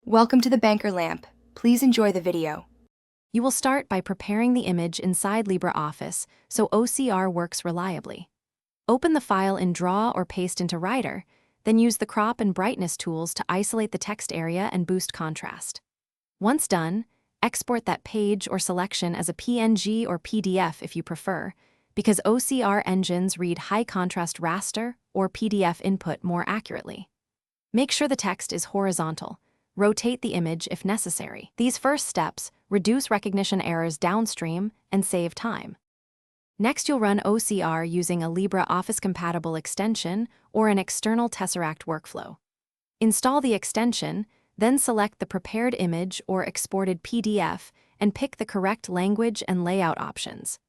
Welcome to the Banker Lamp. Please enjoy the video. You will start by preparing the image inside Libreoffice so OCR works reliably. Open the file in Draw or paste into Writer, then use the crop and brightness tools to isolate the text area and boost contrast. Once done, export that page or selection as a PNG or PDF if you prefer, because OCR engines read high-contrast raster or PDF input more accurately. Make sure the text is horizontal. Rotate the image if necessary. These first steps reduce recognition errors downstream and save time. Next, you'll run OCR using a Libreoffice-compatible extension or an external Tesseract workflow. Install the extension, then select the prepared image or exported PDF and pick the correct language and layout options.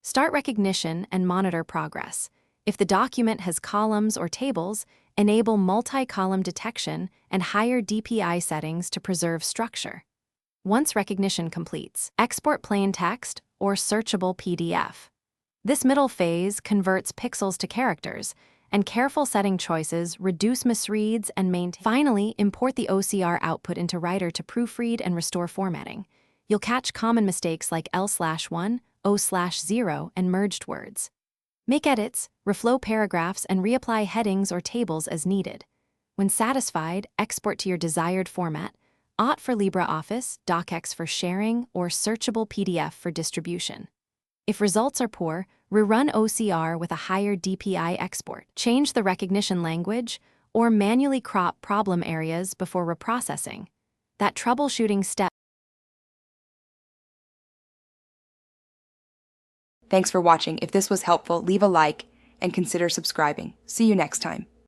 Start recognition and monitor progress. If the document has columns or tables, enable multi-column detection and higher DPI settings to preserve structure. Once recognition completes, export plain text or searchable PDF. This middle phase converts pixels to characters, and careful setting choices reduce misreads and maintain. Finally, import the OCR output into Writer to proofread and restore formatting. You'll catch common mistakes like L/1, O/0, and merged words. Make edits, reflow paragraphs, and reapply headings or tables as needed. When satisfied, export to your desired format, OTT for LibreOffice, DocX for sharing, or searchable PDF for distribution. If results are poor, rerun OCR with a higher DPI export. Change the recognition language, or manually crop problem areas before reprocessing. That troubleshooting step. Thanks for watching. If this was helpful, leave a like and consider subscribing. See you next time.